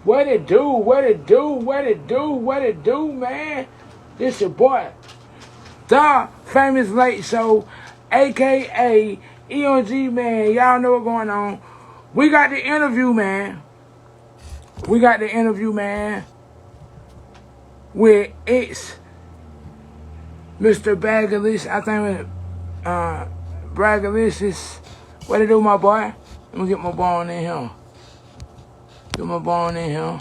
What it do? What it do? What it do? What it do, man? This your boy, the famous late show, aka EOG, man. Y'all know what's going on. We got the interview, man. We got the interview, man, with it's Mr. Braggadocious. I think Braggadocious. What it do, my boy? Let me get my bone in here. Get my bone in here.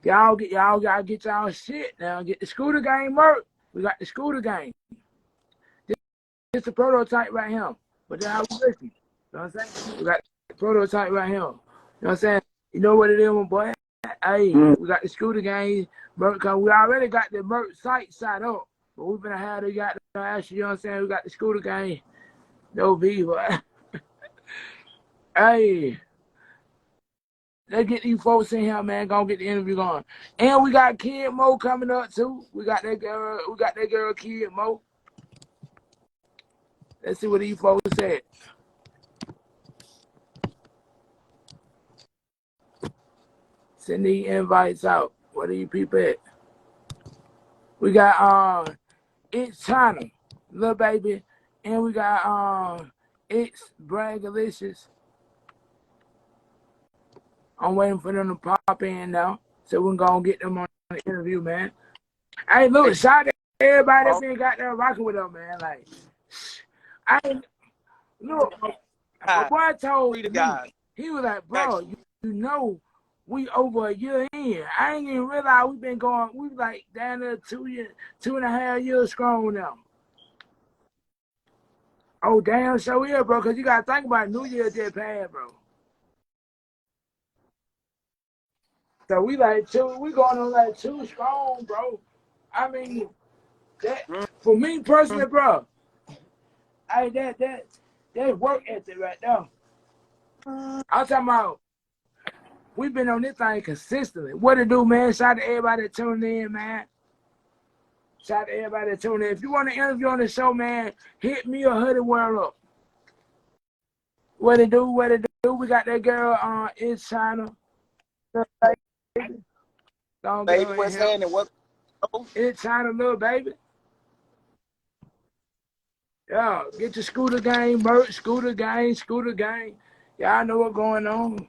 Y'all gotta get y'all shit now. Get the scooter game merch. We got the scooter game. This the prototype right here. But then how we listen. You know what I'm saying? We got the prototype right here. You know what I'm saying? You know what it is, my boy? Hey, we got the scooter game merch. Cause we already got the merch site set up. But we've been had to got the actually, you know what I'm saying? We got the scooter game. No people. Hey. Let's get these folks in here, man. Gonna get the interview going. And we got Kid Mo coming up too. We got that girl Kid Mo. Let's see what these folks said. Send these invites out. What are you people at? We got It's China, Little Baby, and we got It's Braggadocious. I'm waiting for them to pop in now, so we can go and get them on the interview, man. Hey, look, shout out to everybody that's been got there rocking with them, man. Like, look, my boy told me, he was like, bro, you know, we over a year in. I ain't even realize we been going, we like down there 2.5 years strong now. Oh, damn, so yeah, bro, because you got to think about New Year just passed, bro. So we going on like 2 strong, bro. I mean, that for me personally, bro, that work ethic right there. I'm talking about, we've been on this thing consistently. What it do, man? Shout out to everybody that tuned in, man. Shout out to everybody that tuned in. If you want to interview on the show, man, hit me or Hoodie World up. What it do? What it do? We got that girl on It's China. Baby, what's happening? What? It's China, Little Baby. Yeah, get your scooter game, merch, scooter game. Y'all know what's going on.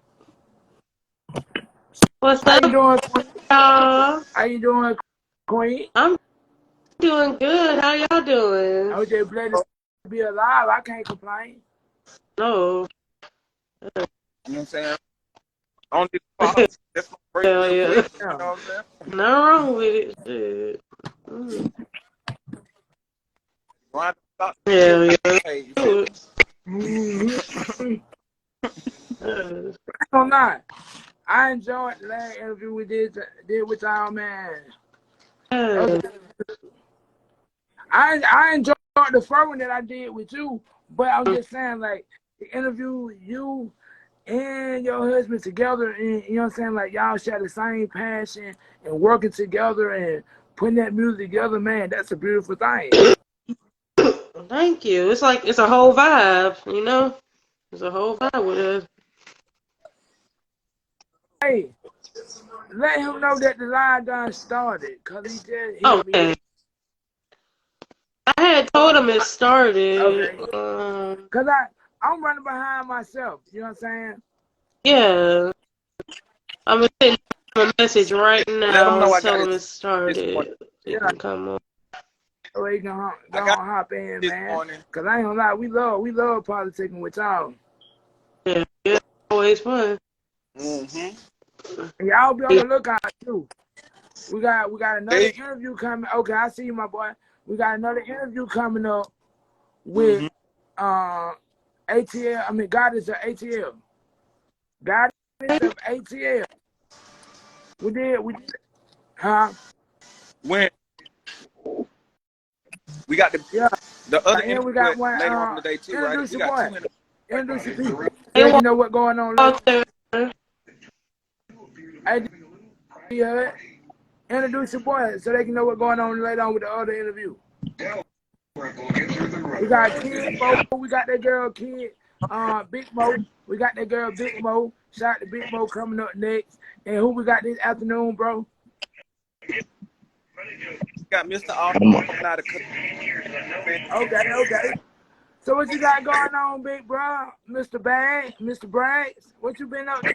What's How up, you doing, Queen? y'all? How you doing, Queen? I'm doing good. How y'all doing? I was just glad to be alive. I can't complain. No. You know what I'm saying? On this spot, that's my break real quick. You know what I'm saying? Nothing wrong with it. Shit. Hell yeah. I'm not. I enjoyed the last interview we did with y'all, man. I enjoyed the first one that I did with you, but I'm just saying, like, the interview you and your husband together, and you know what I'm saying, like, y'all share the same passion and working together and putting that music together, man, that's a beautiful thing. Thank you. It's like, it's a whole vibe, you know? It's a whole vibe with us. Hey, let him know that the line done started, because he just hit me. I had told him it started. Okay. Because I'm running behind myself, you know what I'm saying? Yeah. I'm going to send him a message right now and tell him it started. He can come on. So he can hop in, man. Because I ain't gonna lie, we love politicking with y'all. Yeah, it's always fun. And y'all be on the lookout too. We got another interview coming. Okay, I see you, my boy. We got another interview coming up with ATL. I mean, Goddess of ATL. Goddess of ATL. We did. Huh? When we got the other and we got one later on today too, right? Introduce We your got boy. 2 Introduce your people. So you know what's going on later. Hey, D-HUD, introduce your boy so they can know what's going on later on with the other interview. We got Kid Mo. We got that girl Kid, Big Mo. We got that girl Big Mo. Shout out to Big Mo coming up next. And who we got this afternoon, bro? We got Mr. Austin coming out of. Okay. So what you got going on, big bro? Mr. Braggs? What you been up to?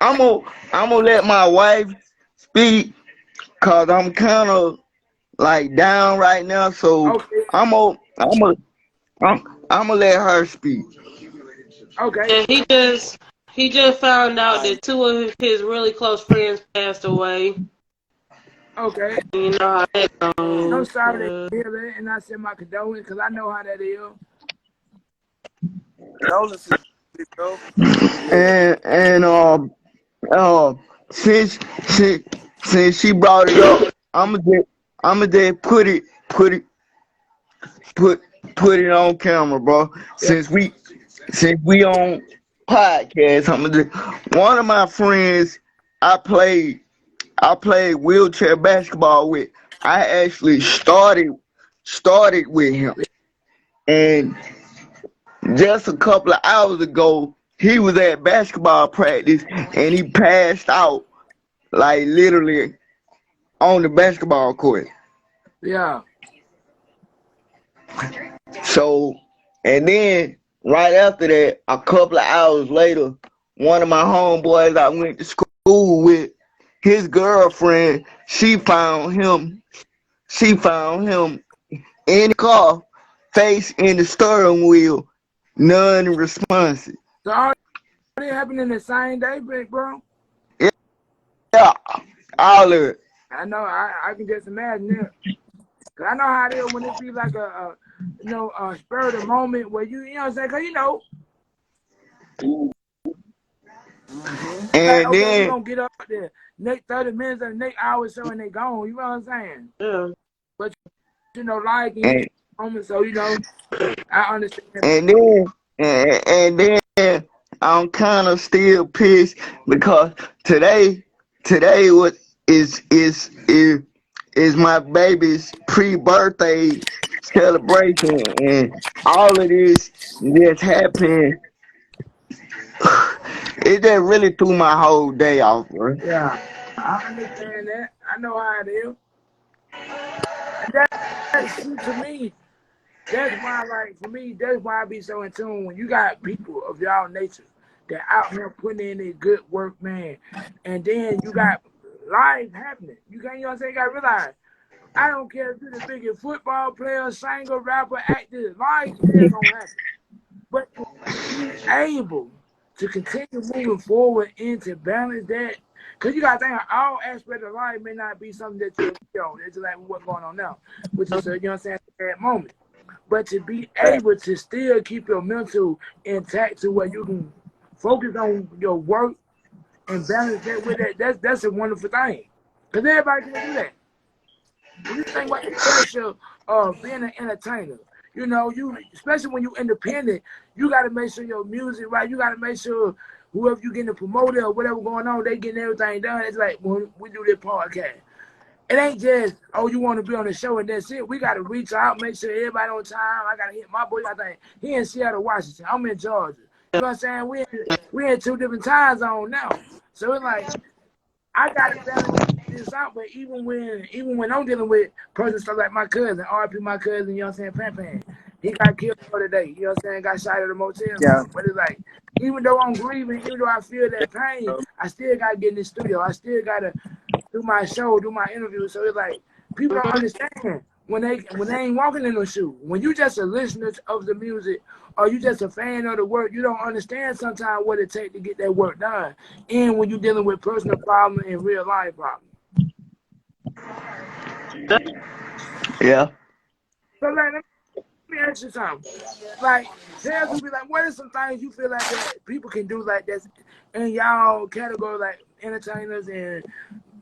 I'm gonna let my wife speak, cause I'm kind of like down right now. So Okay. I'm gonna let her speak. Okay. And he just found out that two of his really close friends passed away. Okay. You know how that No, goes. sorry to hear that, and I send my condolences because I know how that is. Condolences, bro. And since she brought it up, I'ma just put it on camera, bro. Since we on podcast, one of my friends I played wheelchair basketball with. I actually started with him, and just a couple of hours ago, he was at basketball practice and he passed out, like literally on the basketball court. Yeah. So, and then right after that, a couple of hours later, one of my homeboys I went to school with, his girlfriend, she found him in the car, face in the steering wheel, non-responsive. So all that happened in the same day, big bro? Yeah, all of it. I know. I can just imagine it. Cause I know how it is when it be like a spur of the moment where you know what I'm saying? Cause you know, like, And okay, we're then gonna get up there next 30 minutes or the next hour or so and they gone. You know what I'm saying? Yeah. But you know, like in and, moment, so you know, I understand. and then I'm kind of still pissed because today was is my baby's pre-birthday celebration, and all of this just happened. It just really threw my whole day off, bro. Yeah, I understand that. I know how it is. And that's to me. That's why, like, for me, that's why I be so in tune when you got people of y'all nature that out here putting in their good work, man. And then you got life happening. You know what I'm saying? You got to realize, I don't care if you're the biggest football player, singer, rapper, actor, life still going to happen. But to be able to continue moving forward and to balance that, because you got to think all aspects of life may not be something that you're, it's like what's going on now, which is, you know what I'm saying, at that moment. But to be able to still keep your mental intact to where you can focus on your work and balance that with that, that's a wonderful thing. Because everybody can do that. When you think about the pressure of being an entertainer, you know, you especially when you're independent, you got to make sure your music right. You got to make sure whoever you getting a promoter or whatever going on, they getting everything done. It's like when we do this podcast. It ain't just, oh, you want to be on the show and that's it. We got to reach out, make sure everybody on time. I got to hit my boy. I think he in Seattle, Washington. I'm in Georgia. You know what I'm saying? We in two different time zones now. So it's like, I got to balance this out. But even when I'm dealing with personal stuff like my cousin, RP my cousin, you know what I'm saying, Pan Pan. He got killed for today. You know what I'm saying? Got shot at a motel. Yeah. But it's like, even though I'm grieving, even though I feel that pain, I still got to get in the studio. I still got to do my show, do my interview. So it's like people don't understand when they ain't walking in the shoe. When you just a listener of the music or you just a fan of the work, you don't understand sometimes what it takes to get that work done. And when you're dealing with personal problems and real life problems. Yeah. So like let me ask you something. Like tell people like what are some things you feel like that people can do like this in y'all category like entertainers and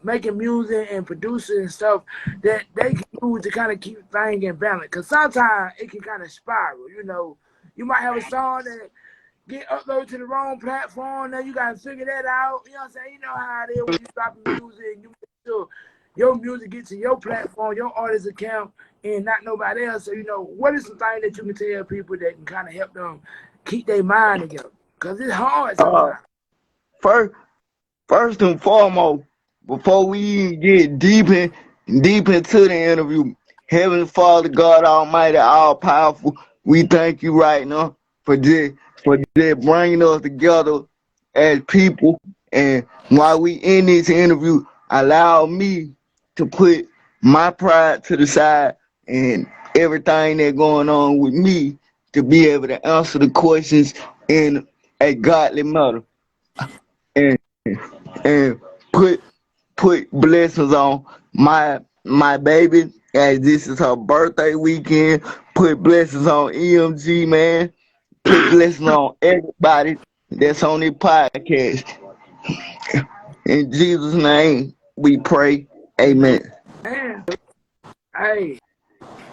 making music and producing and stuff that they can use to kind of keep things in balance. Because sometimes it can kind of spiral. You know, you might have a song that get uploaded to the wrong platform. Now you got to figure that out. You know what I'm saying? You know how it is when you dropping music and you make sure your music get to your platform, your artist account, and not nobody else. So, what is some thing that you can tell people that can kind of help them keep their mind together? Because it's hard sometimes. First and foremost, before we even get deep into the interview, Heavenly Father, God Almighty, all powerful, we thank you right now for just bringing us together as people. And while we in this interview, allow me to put my pride to the side and everything that's going on with me to be able to answer the questions in a godly manner. And and put blessings on my baby as this is her birthday weekend. Put blessings on EMG, man. Put blessings on everybody that's on this podcast. In Jesus' name we pray. Amen. Man, hey,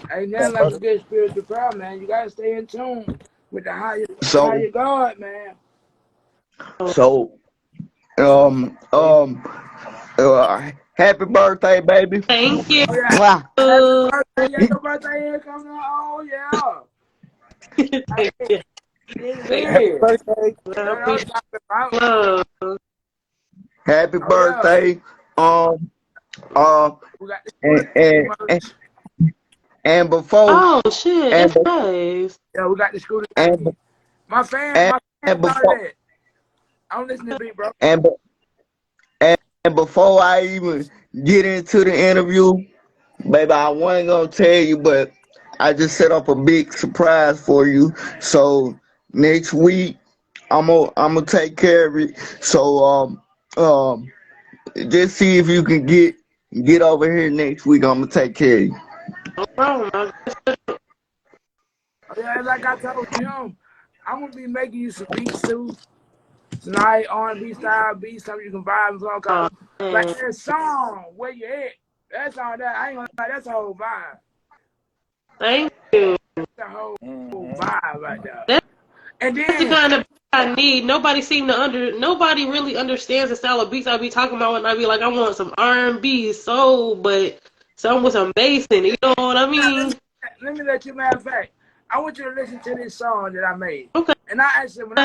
nothing like a good spiritual power, man. You gotta stay in tune with the higher God, man. So happy birthday, baby. Thank you. Yeah. Happy birthday. Yeah, your birthday is coming on. Oh, yeah. Thank you. Happy birthday. Happy birthday. We got and before. Oh shit, that's nice. Yeah, we got the school. My fans that. I'm listening to beat, bro. And before I even get into the interview, baby, I wasn't gonna tell you, but I just set up a big surprise for you. So next week, I'm gonna take care of it. So just see if you can get over here next week. I'm gonna take care of you. No problem. Yeah, like I told him, I'm gonna be making you some beats too. Tonight, R&B style beats, something you can vibe and song. Like that song, Where You At? That's all that. I ain't gonna lie, that's a whole vibe. Thank you. That's a whole vibe right there. And then that's the kind of beat I need. Nobody really understands the style of beats I be talking about when I be like, I want some R&B, soul, but some with some bass in it. You know what I mean? Let me let you, matter of fact, I want you to listen to this song that I made. Okay. And I actually, when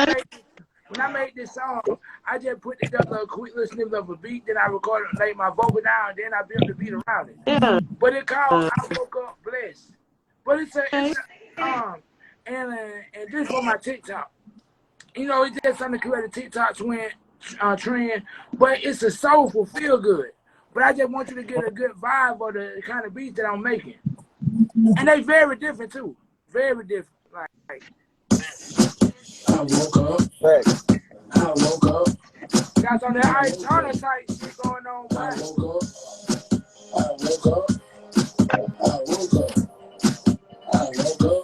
I made this song, I just put together a quick little snippet of a beat, then I recorded and laid my vocal down, and then I built the beat around it. Yeah. But it called I Woke Up Blessed. But it's and this for my TikTok. It's just something to create a TikTok trend, but it's a soulful feel good. But I just want you to get a good vibe of the kind of beats that I'm making. And they very different too. Very different. Like I woke up. Right. I woke up. Got on that Itana type shit going on. I woke up. I woke up. I woke up. I woke up.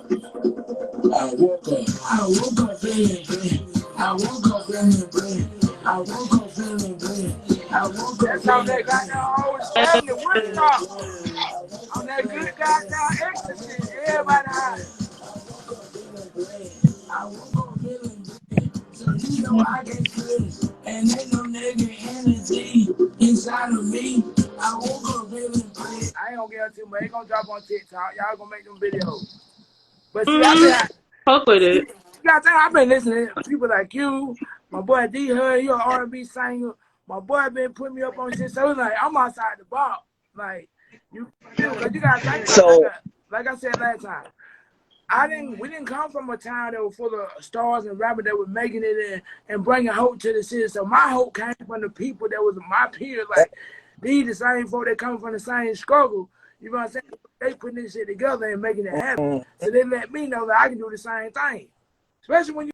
I woke up. I woke up feeling good. I woke up feeling good. I woke up feeling good. I woke up. That's how they got that whole 70 Woodstock. On that good goddamn ecstasy. Everybody high. I woke up feeling good. So I get good. And ain't no negative energy inside of me. I woke up feeling good. I ain't gonna get into it, but ain't gonna drop on TikTok. Y'all gonna make them videos. But see, fuck with it. I've been listening to people like you, my boy D-HUD, you're an R&B singer. My boy been putting me up on shit. So it's like, I'm outside the box. Like, because you gotta think about it. Like I said last time. We didn't come from a town that was full of stars and rappers that was making it and bringing hope to the city. So my hope came from the people that was my peers. Like, these the same folk that come from the same struggle. You know what I'm saying? They putting this shit together and making it happen. So they let me know that I can do the same thing. Especially when you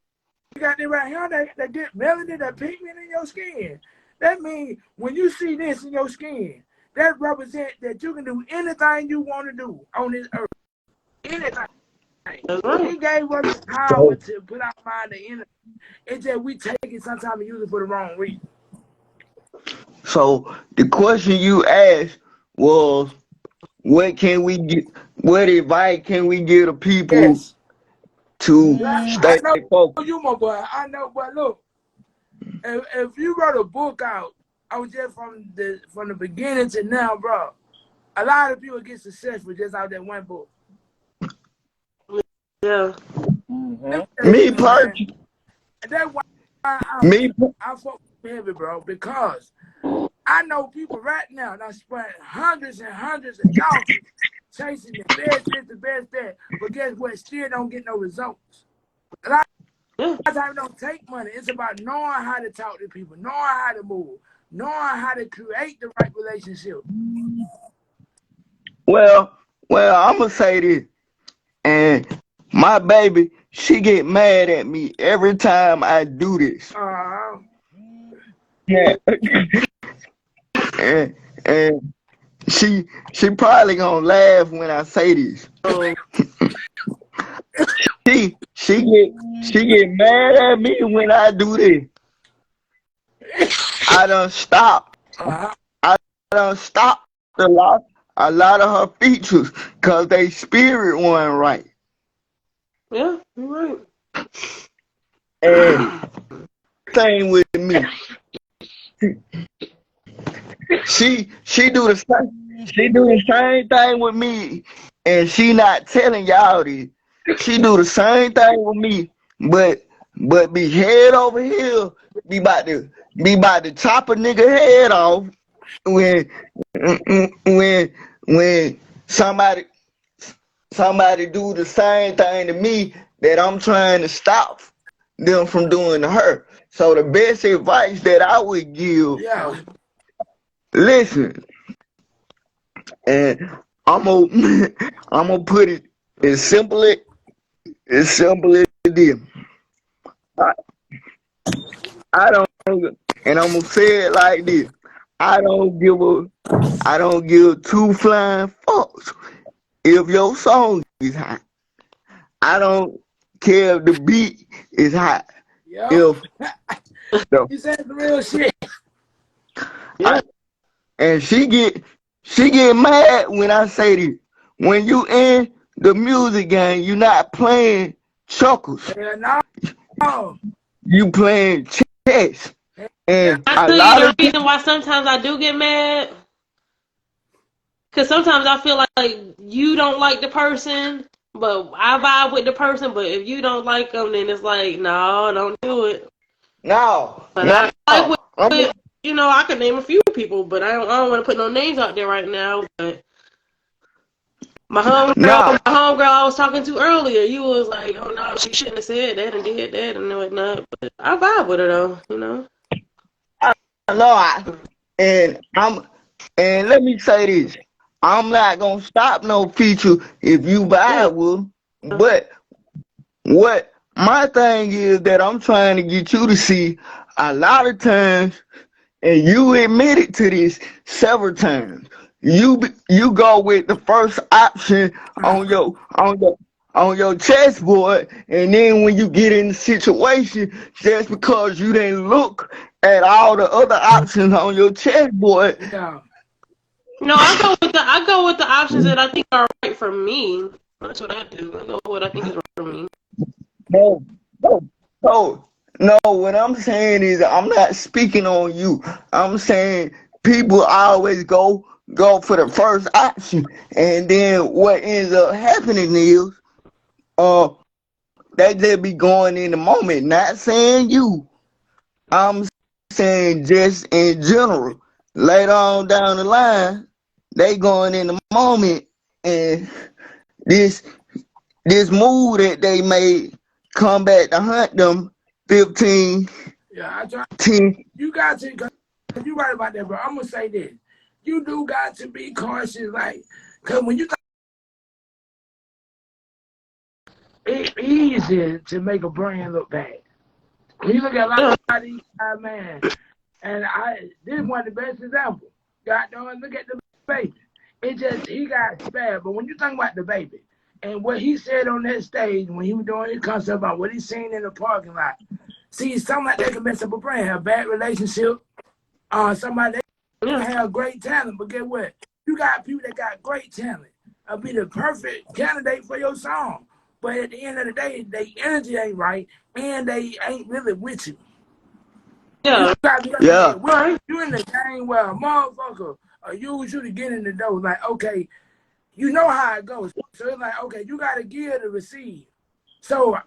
got this right here, that get melanin, that pigment in your skin. That means when you see this in your skin, that represents that you can do anything you want to do on this earth. Anything. He gave us the power to put our mind to anything. It's just we take it sometimes and use it for the wrong reason. So the question you asked was, what advice can we give the people to stay focused? You, my boy, I know, but look, if you wrote a book out I was just from the beginning to now, bro. A lot of people get successful just out that one book. Yeah. Me personally. And that's why Me. I fuck with heavy, bro, because I know people right now that spend hundreds and hundreds of dollars chasing the best this, the best that, but guess what? Still don't get no results. A lot of times it don't take money. It's about knowing how to talk to people, knowing how to move, knowing how to create the right relationship. Well, I'm gonna say this, and my baby, she get mad at me every time I do this. Yeah. and she probably gonna laugh when I say this. She get mad at me when I do this. I done stop. I done stop a lot of her features because they spirit wasn't right. Yeah, you're right. And thing with me, she do the same thing with me, and she not telling y'all this. She do the same thing with me, but be head over here, be about to chop a nigga head off when somebody do the same thing to me that I'm trying to stop them from doing to her. So the best advice that I would give, listen, and I'm gonna put it as simple as it is. I don't, and I'm gonna say it like this: I don't give two flying fucks if your song is hot. I don't care if the beat is hot. If you said the real shit. And she get mad when I say this. When you in the music game, you not playing chuckles. No. You playing chess. And I tell you the reason why sometimes I do get mad. Because sometimes I feel like you don't like the person, but I vibe with the person. But if you don't like them, then it's like, no, don't do it. No. But I like with, you know, I can name a few people, but I don't want to put no names out there right now. But my homegirl I was talking to earlier, you was like, oh no, she shouldn't have said that and did that and whatnot. But I vibe with her though, you know. And let me say this. I'm not gonna stop no feature if you vibe with them. But what my thing is that I'm trying to get you to see a lot of times, and you admitted to this several times. You go with the first option on your chessboard, and then when you get in the situation, just because you didn't look at all the other options on your chessboard. No, I go with the options that I think are right for me. That's what I do. I go with what I think is right for me. No, what I'm saying is I'm not speaking on you. I'm saying people always go for the first option, and then what ends up happening is they just be going in the moment. Not saying you. I'm saying just in general. Later on down the line, they going in the moment, and this move that they made come back to hunt them 15. Yeah, I try. 10. You got to, cause you right about that, bro. I'm gonna say this. You do got to be cautious, like, cause when you it's easy to make a brand look bad. When you look at a lot of these guys, man, and this is one of the best examples. God don't look at the baby. It just he got spared. But when you think about the baby and what he said on that stage when he was doing his concert about what he seen in the parking lot, see, something like that can mess up a brand, have a bad relationship. Somebody that have great talent, but get what? You got people that got great talent. Be the perfect candidate for your song. But at the end of the day, their energy ain't right, and they ain't really with you. Yeah. You gotta be Yeah. right. You in the game where a motherfucker use you to get in the door. Like, okay, you know how it goes. So it's like, okay, you gotta give to receive. So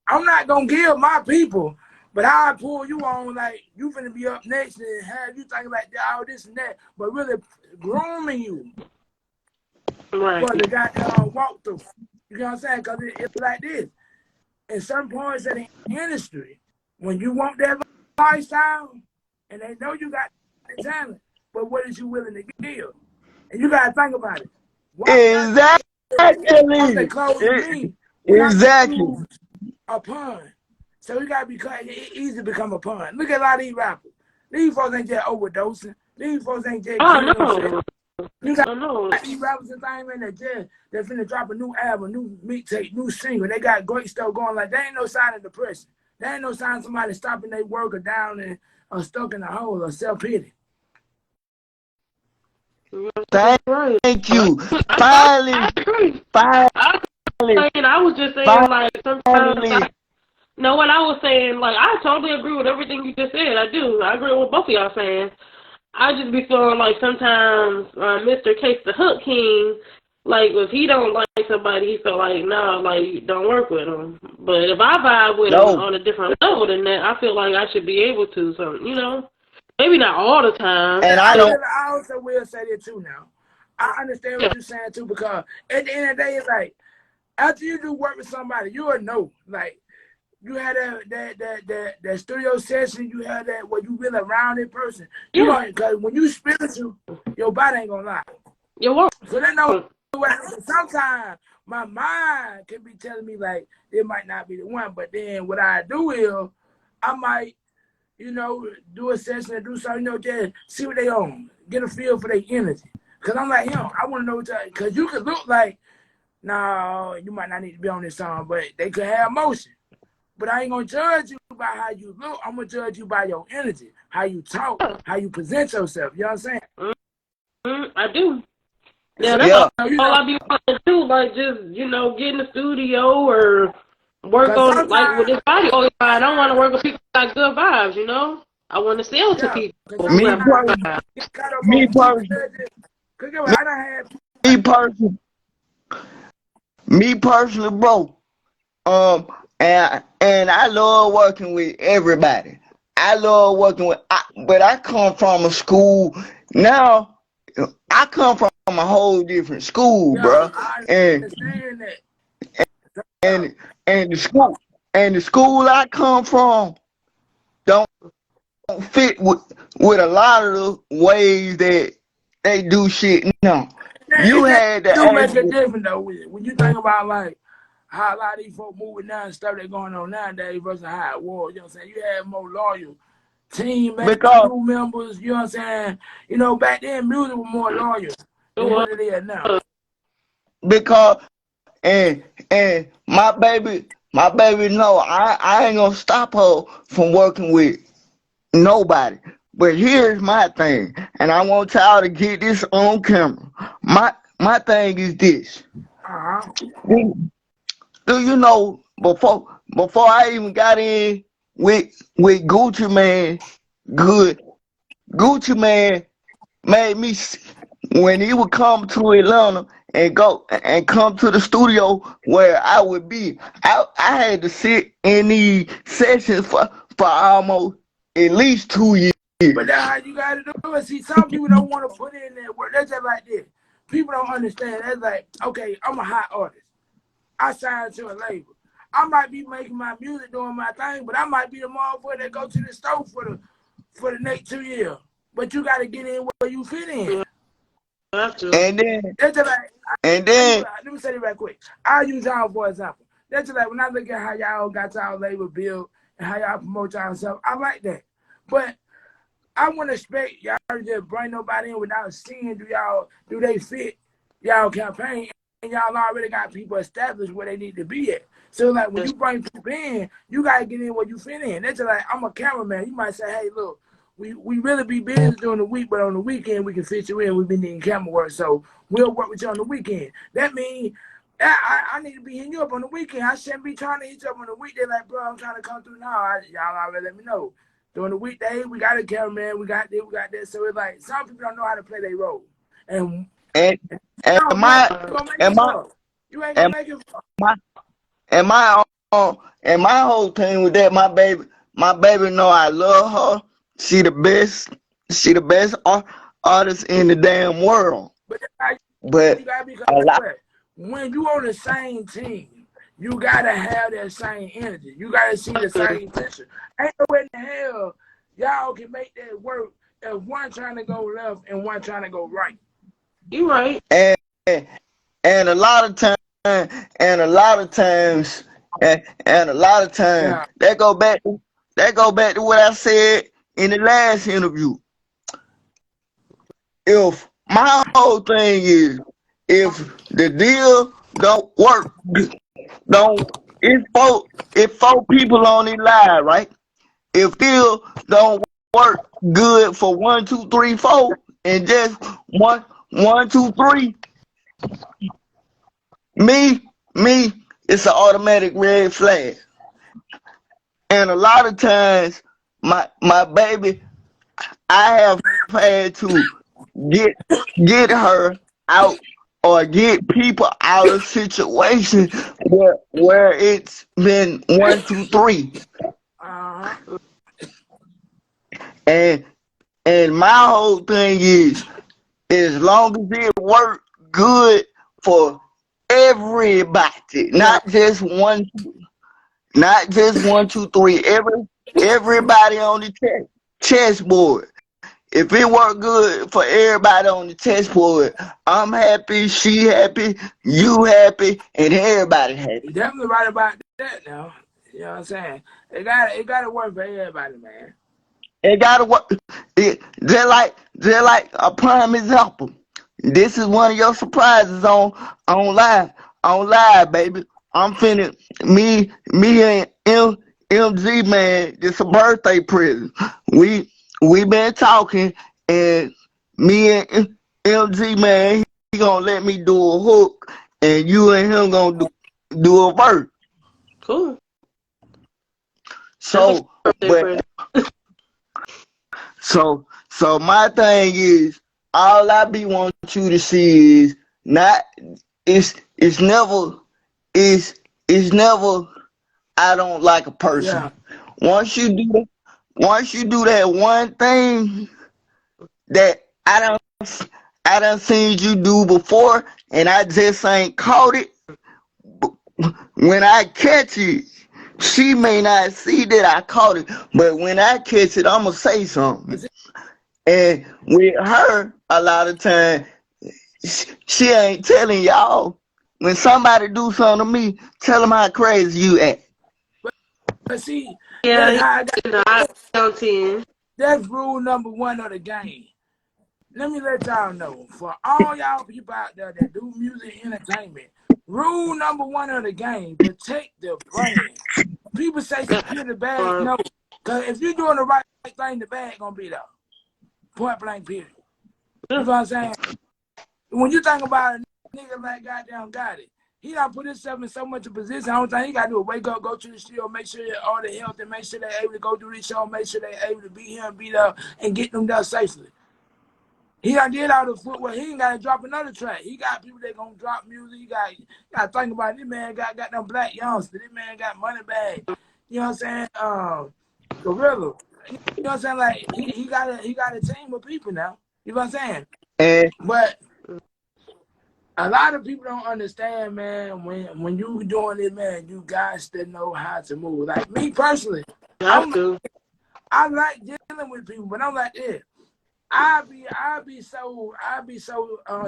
I'm not gonna give my people, but I pull you on like you finna be up next and have you thinking like all this and that, but really grooming you Right. for the goddamn walk through. You know what I'm saying? Because it's like this. In certain points of the industry, when you want that lifestyle, and they know you got the talent, but what is you willing to give? And you gotta think about it. Once they Exactly. close to me, we're not gonna Exactly. use a pun. So you gotta be easy to become a pun. Look at a lot of these rappers. These folks ain't just overdosing. These folks ain't just killing themselves. You got these rappers and things in that just they're finna drop a new album, new mixtape, new single. They got great stuff going. Like, there ain't no sign of depression. There ain't no sign of somebody stopping their work or down and or stuck in a hole or self-pity. Thank you. I agree. I was just saying, like, sometimes no, what I was saying, like, I totally agree with everything you just said. I do. I agree with both of y'all saying. I just be feeling like sometimes Mr. Case the Hook King, like, if he don't like somebody, he feel like, no, like, don't work with him. But if I vibe with him on a different level than that, I feel like I should be able to. So, you know, maybe not all the time. And I also will say that too now. I understand what you're saying too, because at the end of the day, it's like, after you do work with somebody, you'll know. Like, you had that studio session, you had that where you really around that person. You know, because when you spiritual, your body ain't gonna lie. You won't. So that know what happens. Sometimes my mind can be telling me like it might not be the one, but then what I do is I might, you know, do a session and do something, you know, just see what they on, get a feel for their energy. Cause I'm like, yo, I want to know what that, cause you could look like, no, you might not need to be on this song, but they could have motion. But I ain't gonna judge you by how you look. I'm gonna judge you by your energy, how you talk, how you present yourself. You know what I'm saying? I do. Yeah, that's all I be wanting to do. Like, just, you know, get in the studio or work on, like, with this body. I don't want to work with people that got good vibes, you know? I want to sell to people. Me personally, bro. And I love working with everybody. I love working with, but I come from a school now. I come from a whole different school, bro. And the school I come from don't fit with a lot of the ways that they do shit. No, you had to make it different though. When you think about like how a lot of these folks moving down and stuff that's going on nowadays versus how it was, you know what I'm saying? You had more loyal team crew members, you know what I'm saying? You know, back then music was more loyal than what it is now. Because and my baby no, I ain't gonna stop her from working with nobody. But here's my thing, and I want y'all to get this on camera. My thing is this. Do you know before I even got in with Gucci Mane, Gucci Mane made me, when he would come to Atlanta and come to the studio where I would be, I had to sit in these sessions for almost at least 2 years. But that's how you gotta do it. See, some people don't want to put in that work. That's just like this. People don't understand. That's like, okay, I'm a hot artist. I signed to a label. I might be making my music, doing my thing, but I might be the motherfucker that go to the store for the next 2 years. But you gotta get in where you fit in. And then let me say it right quick. I'll use y'all for example. That's just like when I look at how y'all got y'all label built and how y'all promote yourself, I like that. But I wouldn't expect y'all to just bring nobody in without seeing do they fit y'all campaign, and y'all already got people established where they need to be at. So like when you bring people in, you gotta get in where you fit in. That's just like, I'm a cameraman. You might say, hey, look, we really be busy during the week, but on the weekend we can fit you in. We've been needing camera work, so we'll work with you on the weekend. That means I need to be hitting you up on the weekend. I shouldn't be trying to hit you up on the weekday like, bro, I'm trying to come through now. Y'all already let me know. During the weekday, we got a cameraman, we got this, we got that. So it's like some people don't know how to play their role. And and no, my you gonna make and it my fun. You ain't gonna and make it fun. my and my and my whole thing with that, my baby know I love her. She the best. She the best artist in the damn world. But But you gotta be a lot. when you on the same team, you gotta have that same energy. You gotta see the same picture. Ain't no way in the hell y'all can make that work if one trying to go left and one trying to go right. You right. And and a lot of times and a lot of times and a lot of times Yeah. that go back to what I said in the last interview. If my whole thing is if the deal don't work, don't if four people on it live, right? If deal don't work good for 1, 2, 3, 4, and just one, 2, 3, me, it's an automatic red flag. And a lot of times, my baby, I have had to get her out or get people out of situations where it's been 1, 2, 3. Uh-huh. And my whole thing is as long as it work good for everybody, not just one, 2, 3. Everybody on the chessboard. If it work good for everybody on the chessboard, I'm happy, she happy, you happy, and everybody happy. You're definitely right about that now. You know what I'm saying? It gotta work for everybody, man. It gotta work. They're like a prime example. This is one of your surprises on live, baby. I'm finna me and MG, man. It's a birthday present. We been talking, and me and MG, man, he gonna let me do a hook, and you and him gonna do a verse. Cool. So, but so my thing is, all I be want you to see is not it's never I don't like a person. Yeah. Once you do that one thing that I done seen you do before, and I just ain't caught it. When I catch it, she may not see that I caught it, but when I catch it, I'ma say something. And with her, a lot of time, she ain't telling y'all. When somebody do something to me, tell them how crazy you act. But see, Yeah, that's I 10. that's rule number one of the game. Let me let y'all know, for all y'all people out there that do music entertainment, rule number one of the game, protect the brand. People say secure the bag, no. Because if you're doing the right thing, the bag gonna be there. Point blank period. You know what I'm saying? When you think about a nigga like goddamn got it, he done put himself in so much of position. The only thing he gotta do is wake up, go to the studio, make sure that all the health, and make sure they're able to go do this show, make sure they're able to be here and be there and get them there safely. He done did all the footwork. He ain't gotta drop another track. He got people that gonna drop music. You gotta think about it. This man got them black youngsters. This man got money bag. You know what I'm saying? Gorilla. You know what I'm saying? Like he got a team of people now. You know what I'm saying? And But a lot of people don't understand, man, when you doing this, man, you guys to know how to move. Like me personally, I like dealing with people, but I'm like this. I be so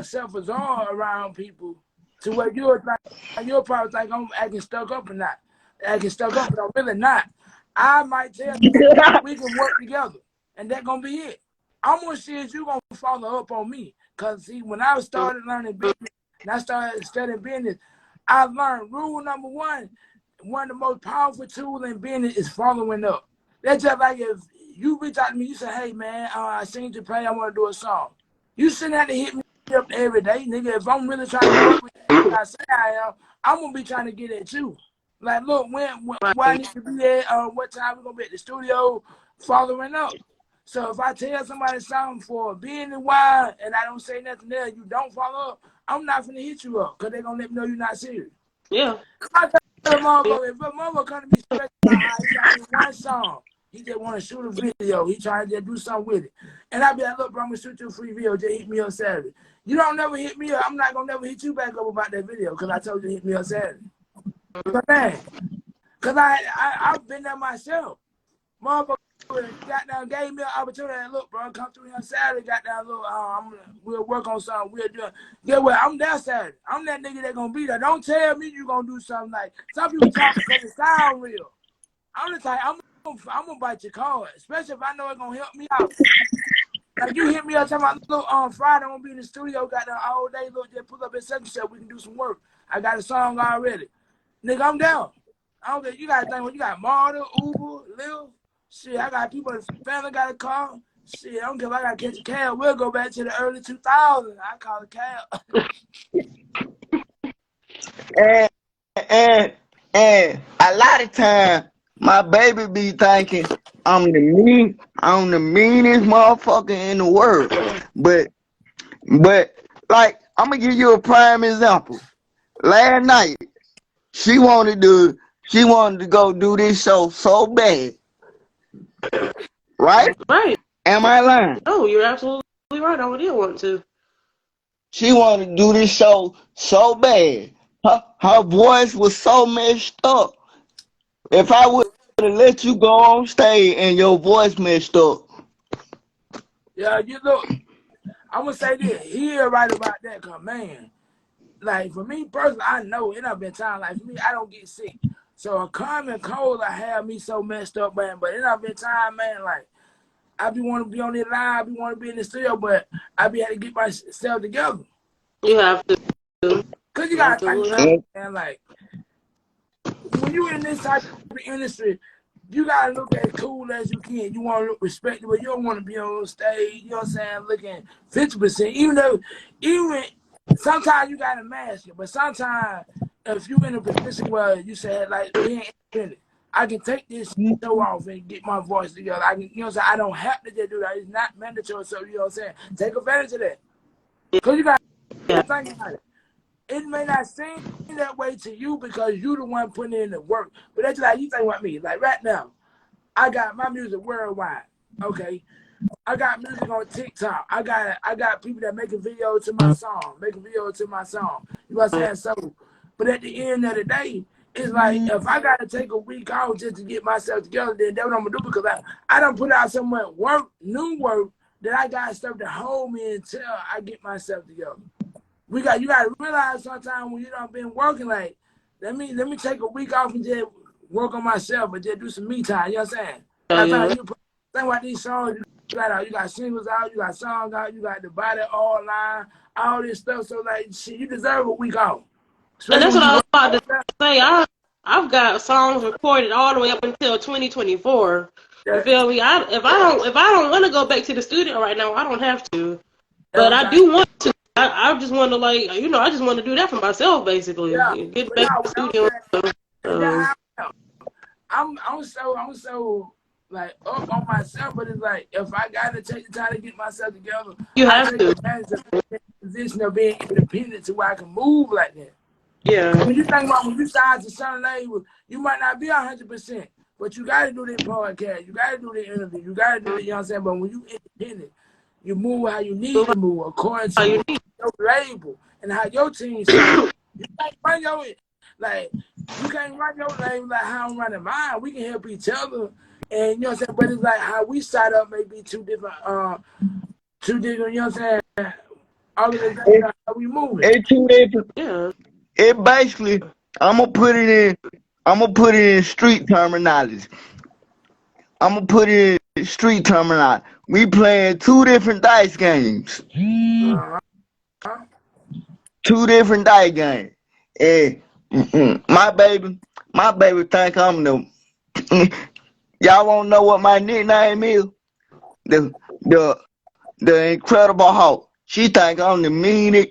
self-absorbed around people to where you'll probably think I'm acting stuck up or not. Acting stuck up, but I'm really not. I might tell you we can work together, and that's gonna be it. I'm gonna see if you gonna follow up on me. Cause see, when I started learning business and I started studying business, I learned rule number one of the most powerful tools in business is following up. That's just like if you reach out to me, you say, hey man, I seen your page, I want to do a song. You shouldn't have to hit me up every day, nigga. If I'm really trying to work with you, like I say I am, I'm gonna be trying to get at you. Like, look, where I need to be at, what time we gonna be at the studio, following up. So if I tell somebody something for being the why and I don't say nothing there, you don't follow up, I'm not finna hit you up because they're gonna let me know you're not serious. Yeah. I tell a motherfucker, if a motherfucker come to me stressed about how he got me one song, he just want to shoot a video, he trying to just do something with it. And I be like, look, bro, I'm gonna shoot you a free video, just hit me on Saturday. You don't never hit me up, I'm not gonna never hit you back up about that video because I told you to hit me on Saturday. But man, because I've been there myself. Motherfucker got down, gave me an opportunity. Look, bro, come through here Saturday. Got down, look, we'll work on something. We'll do it. Get what? I'm there Saturday. I'm that nigga that gonna be there. Don't tell me you gonna do something like some people talk because it sound real. I'm the type. I'm gonna bite your card, especially if I know it's gonna help me out. Like you hit me up talking about, look, on Friday I'm gonna be in the studio. Got there all day. Look, just pull up at second set. We can do some work. I got a song already. Nigga, I'm down. I don't think you gotta think when you got Marta, Uber, Lil. Shit, I got people, family got a car. Shit, I don't care if I got to catch a cab. We'll go back to the early 2000s. I call a cab. and a lot of time, my baby be thinking I'm the meanest motherfucker in the world. But like, I'm gonna give you a prime example. Last night, she wanted to go do this show so bad. Right? Right. Am I lying? No, you're absolutely right. I did want to. She wanted to do this show so bad. Her voice was so messed up. If I would have let you go on stage and your voice messed up. Yeah, you look, I'm going to say this. He right about that, because, man, like, for me personally, I know it done been time. Like, for me, I don't get sick. So a common cold I have me so messed up, man. But it done been time, man, like, I be want to be on the line, I be want to be in the studio, but I be had to get myself together. You have to. Because you got to think, man, like, when you in this type of industry, you got to look as cool as you can. You want to look respectable. You don't want to be on stage, you know what I'm saying, looking 50%. Even sometimes you got to mask it, but sometimes if you in a position where you say, like, being independent, I can take this show off and get my voice together. I can, you know what I'm saying? I don't have to just do that. It's not mandatory, so you know what I'm saying? Take advantage of that. Because you got to think about it. It may not seem that way to you because you the one putting in the work. But that's like, you think about me. Like right now, I got my music worldwide. Okay. I got music on TikTok. I got people that making videos to my song. You know what I'm saying? So, but at the end of the day, it's like if I gotta take a week off just to get myself together, then that's what I'm gonna do because I done put out so much work, new work, that I got stuff to hold me until I get myself together. You gotta realize sometimes when you done been working, like, let me take a week off and just work on myself and just do some me time, you know what I'm saying? Think about these songs you got singles out, you got songs out, you got the body all line, all this stuff. So like shit, you deserve a week off. And that's what I was about to say. I've got songs recorded all the way up until 2024. You feel me? If I don't want to go back to the studio right now, I don't have to. But I do want to. I just want to, like, you know, I just want to do that for myself, basically. Yeah. Get back to the studio. I'm so like up on myself, but it's like if I gotta take the time to get myself together, you have to. Position of being independent to where I can move like that. Yeah. When you think about when you sign to some label, you might not be 100%, but you gotta do the podcast, you gotta do the interview, you gotta do the, you know what I'm saying? But when you independent, you move how you need to move according to your label and how your team says. You can't run your label like how I'm running mine. We can help each other, and you know what I'm saying. But it's like how we set up may be two different. You know what I'm saying. Organizations, how we moving. It's two different. Yeah. It basically, I'm gonna put it in street terminology. We playing two different dice games. Two different dice games. And my baby think I'm the. Y'all wanna know what my nickname is? The Incredible Hulk. She think I'm the meanest.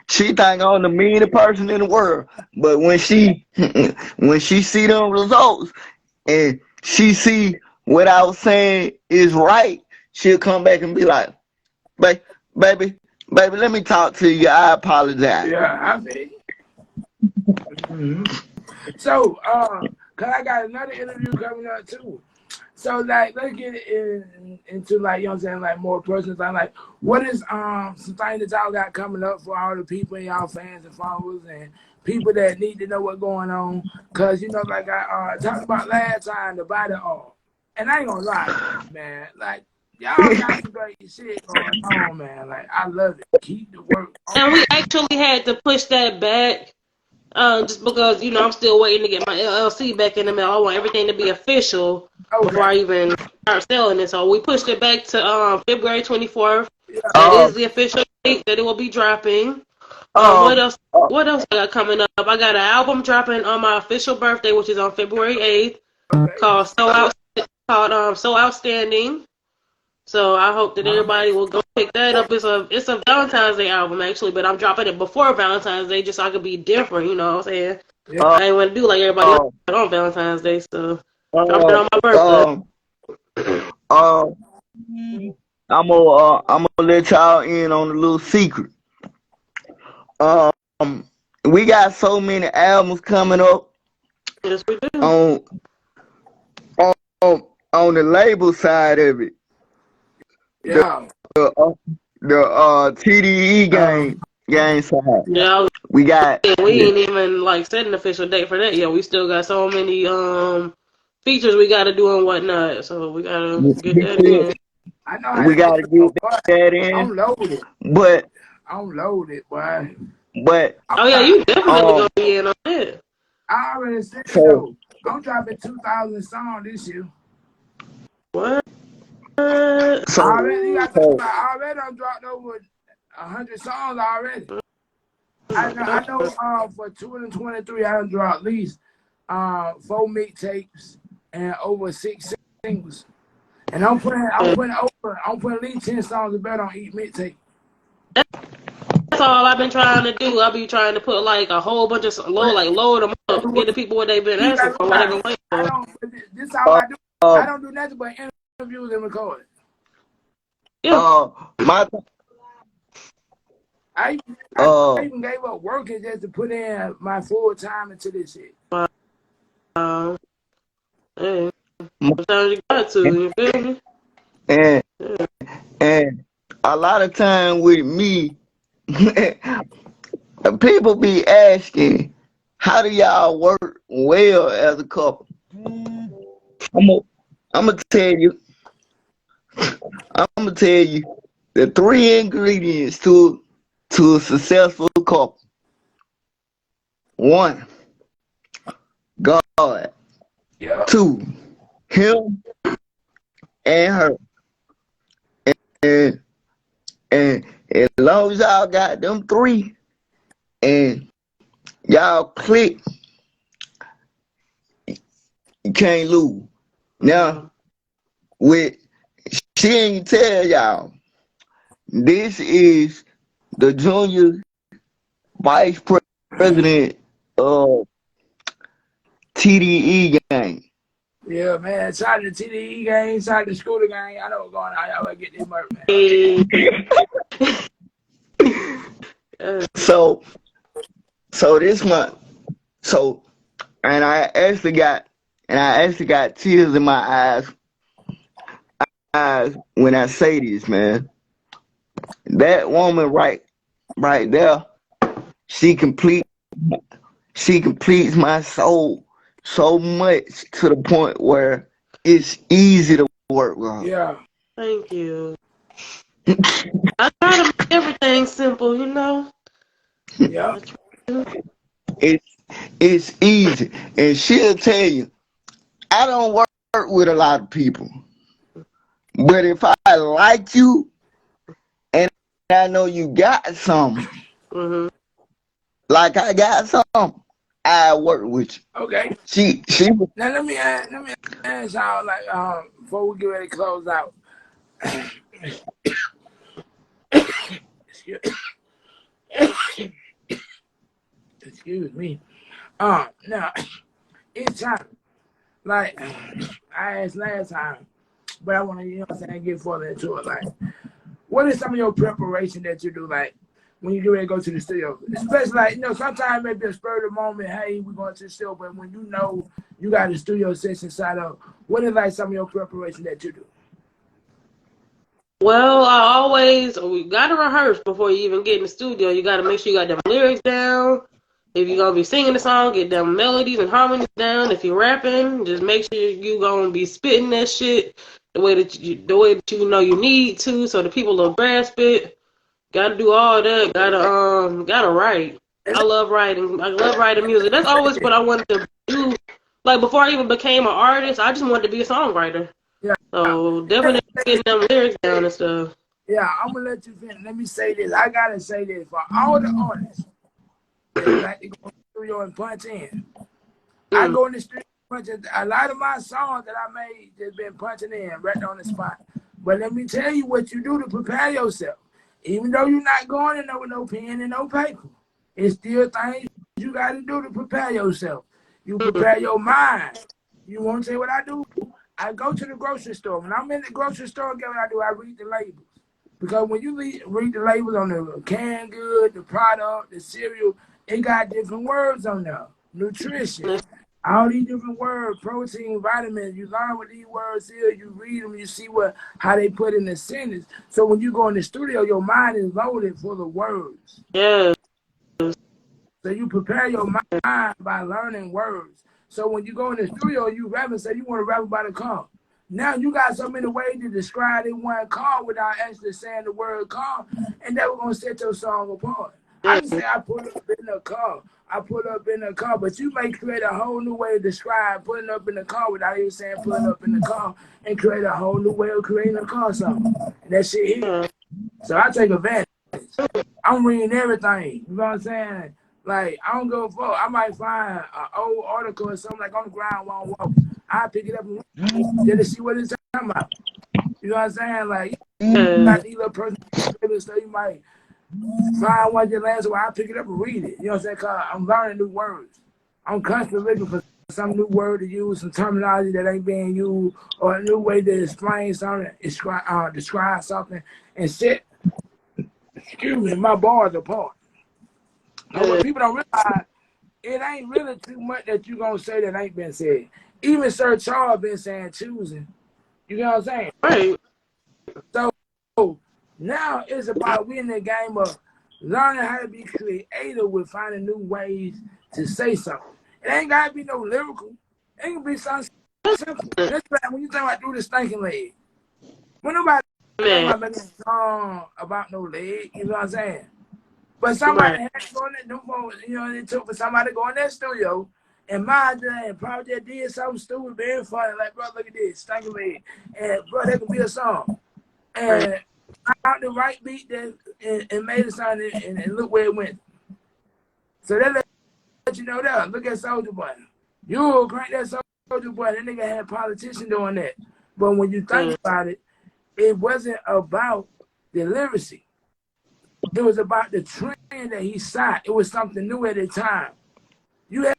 She think I'm the meanest person in the world. But when she when she see them results and she see what I was saying is right, she'll come back and be like, baby, let me talk to you. I apologize. Yeah, I feel you. So, cause I got another interview coming up too. So like, let's get into like, you know what I'm saying, like more personal time. Like, what is some things that y'all got coming up for all the people and y'all fans and followers and people that need to know what's going on? Cause you know, like I talked about last time, the body all. And I ain't gonna lie, man. Like y'all got some great shit going on, man. Like I love it. Keep the work on. And we actually had to push that back, just because I'm still waiting to get my LLC back in the mail. I want everything to be official before I even start selling it. So we pushed it back to February 24th. Yeah. That is the official date that it will be dropping. What else? What else I got coming up? I got an album dropping on my official birthday, which is on February 8th, called So Outstanding. So I hope that everybody will go pick that up. It's a Valentine's Day album actually, but I'm dropping it before Valentine's Day just so I could be different. You know what I'm saying? I ain't want to do like everybody else on Valentine's Day, so drop it on my birthday. I'm gonna let y'all in on a little secret. We got so many albums coming up. Yes, we do. On the label side of it. Yeah. The TDE game side. Yeah, we ain't even like set an official date for that yet. We still got so many features we gotta do and whatnot. So we gotta get that in. I know we gotta get that in. I'm loaded. But I'm loaded, boy. But oh yeah, you definitely gonna be in on it. I already said so. I'm dropping 2,000 songs this year. What? So I already done dropped over 100 songs already. I know for 2023 I done dropped at least 4 mixtapes and over 6 singles. And I'm putting at least 10 songs of better on each mixtape. That's all I've been trying to do. I'll be trying to put like a whole bunch of load them up, get the people what they've been asking for, what they've been waiting for. This is how I do. I don't do nothing but interviews and record. Yeah. I even gave up working just to put in my full time into this shit. Hey, sometimes you got to, you feel me? And a lot of time with me, people be asking, how do y'all work well as a couple? I'm gonna tell you. I'm gonna tell you the 3 ingredients to a successful couple. 1, God. 2, him and her. And as long as y'all got them 3 and y'all click, you can't lose. Now, she ain't tell y'all, this is the junior vice president of TDE gang. Yeah, man. Shout out to TDE gang, shout out to Scooter gang. I know what's going on. Y'all better get this work, man. So this month, and I actually got tears in my eyes when I say this, man. That woman right there, she completes my soul so much to the point where it's easy to work with her. Yeah. Thank you. I try to make everything simple, you know. Yeah. It's easy, and she'll tell you, I don't work with a lot of people, but if I like you and I know you got something, like I got something, I work with you. Okay. She. Now let me ask y'all, like, before we get ready to close out. Excuse me. Now, it's time. Like, I asked last time, but I want to, you know what I'm saying, get further into it. Like, what is some of your preparation that you do, like, when you get ready to go to the studio? Especially, like, you know, sometimes maybe a spur of the moment, hey, we're going to the studio, but when you know you got a studio session set up, what is, like, some of your preparation that you do? Well, we got to rehearse before you even get in the studio. You got to make sure you got them lyrics down. If you're going to be singing the song, get them melodies and harmonies down. If you're rapping, just make sure you going to be spitting that shit the way that you know you need to, so the people will grasp it. Got to do all that. Gotta write. I love writing. I love writing music. That's always what I wanted to do. Like, before I even became an artist, I just wanted to be a songwriter. Yeah. So definitely getting them lyrics down and stuff. Yeah, I'm going to let you finish. Let me say this. I got to say this. For all the artists that like to go in the studio and punch in, I go in the studio and punch in. A lot of my songs that I made just been punching in right on the spot. But let me tell you what you do to prepare yourself. Even though you're not going in there with no pen and no paper, it's still things you got to do to prepare yourself. You prepare your mind. You want to say what I do? I go to the grocery store. When I'm in the grocery store, guess what I do? I read the labels. Because when you read the labels on the canned good, the product, the cereal, it got different words on there. Nutrition, all these different words, protein, vitamins. You learn what these words is. You read them. You see how they put in the sentence. So when you go in the studio, your mind is loaded full of words. Yeah. So you prepare your mind by learning words. So when you go in the studio, you rap and say you want to rap about a car. Now you got so many ways to describe it one car without actually saying the word car, and that we're gonna set your song apart. I can say I put up in a car. I put up in a car, but you may create a whole new way to describe putting up in the car without even saying putting up in the car, and create a whole new way of creating a car song. And that shit here. So I take advantage. I'm reading everything. You know what I'm saying? Like, I don't go for. I might find an old article or something like on the ground while I'm walking. I pick it up and read it to see what it's talking about. You know what I'm saying? Like, you got these little personal so you might find one that lands where I pick it up and read it. You know what I'm saying? Because I'm learning new words. I'm constantly looking for some new word to use, some terminology that ain't being used, or a new way to explain something, describe something, and set, my bars apart. But what people don't realize, it ain't really too much that you gonna say that ain't been said. Even Sir Charles been saying choosing. You know what I'm saying? Right. So now it's about we in the game of learning how to be creative with finding new ways to say something. It ain't gotta be no lyrical. It ain't gonna be something simple. That's like when you think about do the stinking leg. When nobody think about making a song about no leg, you know what I'm saying? But somebody had to go in there, you know, it took for somebody to go in that studio and mind that and probably just did something stupid, very funny, like, bro, look at this, stinking leg. And, bro, that could be a song. And found the right beat that, and made it sound, and look where it went. So that let you know that. Look at Soulja Boy. You crank that Soulja Boy. That nigga had a politician doing that. But when you think about it, it wasn't about the lyricsy. It was about the trend that he saw. It was something new at the time. You had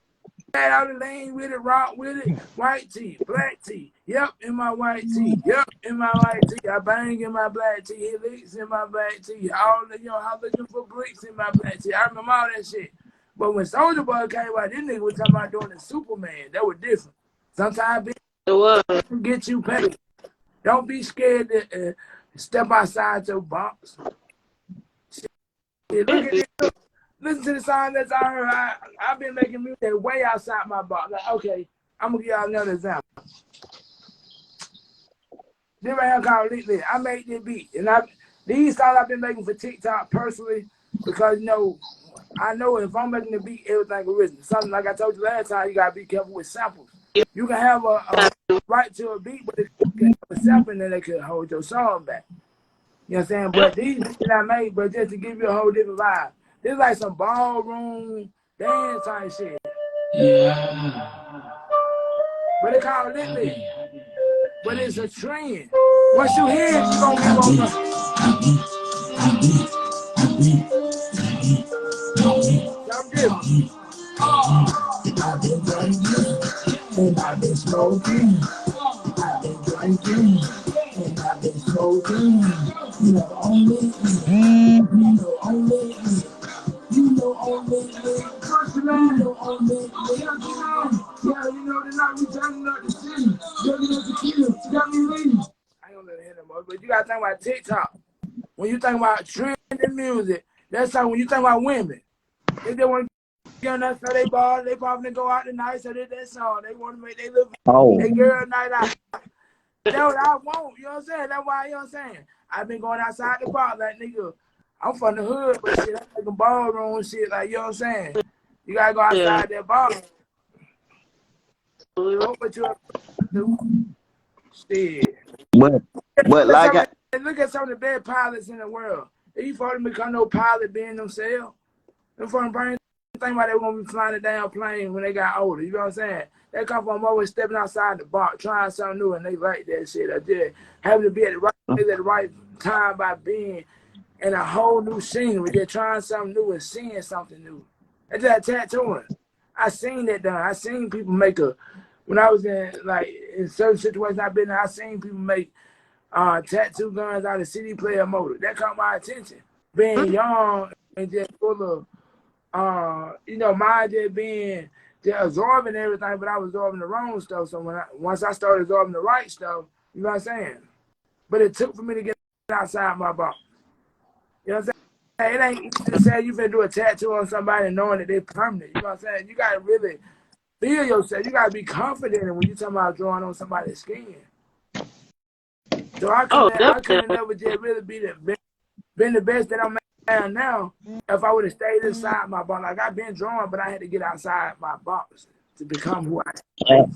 all the lane with it, rock with it, white tee, black tee. Yep, in my white tee. Yep, in my white tee. I bang in my black tee. Hit licks in my black tee. All the, I'm looking for bricks in my black tee. I remember all that shit. But when Soulja Boy came out, this nigga was talking about doing the Superman. That was different. Sometimes it can get you paid. Don't be scared to step outside your box. Look at this. Listen to the song that I heard. I've been making music way outside my box. Like, okay, I'm gonna give y'all another example. This right here called Lit Lit. I made this beat, and these songs I've been making for TikTok personally because I know if I'm making the beat, everything original. Something like I told you last time, you gotta be careful with samples. You can have a right to a beat, but it can have a sample and then it can hold your song back. You know what I'm saying? But these beats I made, but just to give you a whole different vibe. This is like some ballroom dance type shit. Yeah. But it's called Lit Lit. But it's a trend. Once you hear it, you're gonna be on something different. smoking, I've been drinking, and I've been smoking. You know, only, you know, only, you know, only, you know, only, yeah, you know, tonight we turning up the city. Looking at the kids, you got me leaving. I ain't gonna let it hit no more, but you gotta think about TikTok. When you think about trending music, that's how when you think about women, they just want to get on that, so they probably go out tonight, so that song. They want to make they little they girl night out. That's what I want, you know what I'm saying? That's why, you know what I'm saying? I've been going outside the bar like, nigga, I'm from the hood, but shit, I'm making ballroom shit, like, you know what I'm saying? You gotta go outside that bar. Don't put you up to shit. But like Look at some of the best pilots in the world. They for them become no pilot being themselves. Them from the brain think about they gonna be flying a damn plane when they got older. You know what I'm saying? They come from always stepping outside the box, trying something new, and they like that shit. I did having to be at the right place at the right time by being in a whole new scenery. They're trying something new and seeing something new. That's that tattooing. I seen that done. I seen people make when I was in certain situations I've been in, I seen people make tattoo guns out of CD player motor. That caught my attention. Being young and just full of, mine just being just absorbing everything, but I was absorbing the wrong stuff. So once I started absorbing the right stuff, you know what I'm saying? But it took for me to get outside my box. You know what I'm saying? It ain't easy to say you finna do a tattoo on somebody knowing that they're permanent. You know what I'm saying? You gotta really feel yourself. You gotta be confident when you talking about drawing on somebody's skin. So I couldn't never just really been the best that I'm now if I would have stayed inside my box. Like I've been drawing, but I had to get outside my box to become who I am.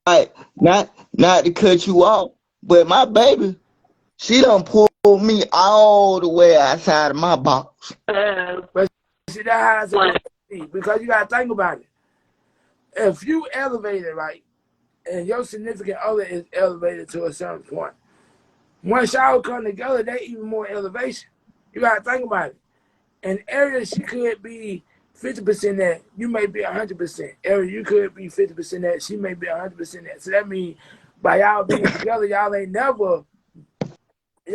Like, not to cut you off, but my baby, she done pulled me all the way outside of my box. But see, that's how it's supposed to be, because you gotta think about it. If you elevate it right, and your significant other is elevated to a certain point, once y'all come together, they even more elevation. You gotta think about it. In areas she could be 50% that, you may be 100%. Area you could be 50% that, she may be 100% that. So that means by y'all being together, y'all ain't never,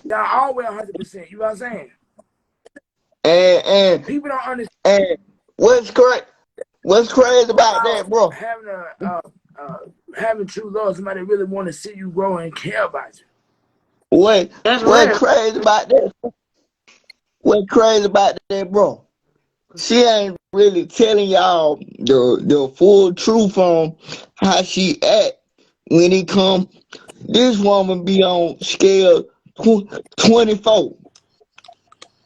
y'all always 100%. You know what I'm saying? And people don't understand. And what's crazy about that, bro? Having true love, somebody really want to see you grow and care about you. What's crazy about that? What's crazy about that, bro? She ain't really telling y'all the full truth on how she act when it come. This woman be on scale 24.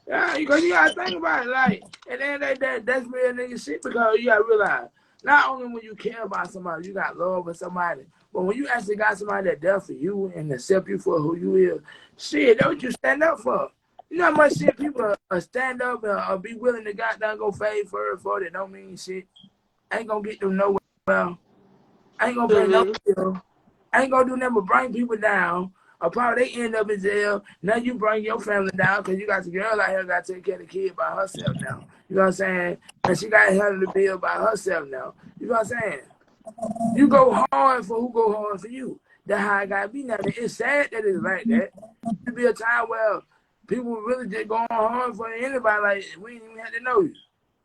Yeah, you gotta think about it. Like, at the end of the day, that's real nigga shit, because you gotta realize, not only when you care about somebody, you got love for somebody, but when you actually got somebody that there for you and accept you for who you is, shit, that's what you stand up for. You know how much shit people stand up and be willing to goddamn go fade for that don't mean shit. Ain't gonna get them nowhere. Well, ain't gonna pay no bill. Ain't gonna do nothing but bring people down. Or probably they end up in jail. Now you bring your family down because you got the girl out here got to take care of the kid by herself now. You know what I'm saying? And she got to handle the bill by herself now. You know what I'm saying? You go hard for who go hard for you. That's how it got to be now. It's sad that it's like that. It'd be a time where people really just going hard for anybody. Like, we ain't even have to know you.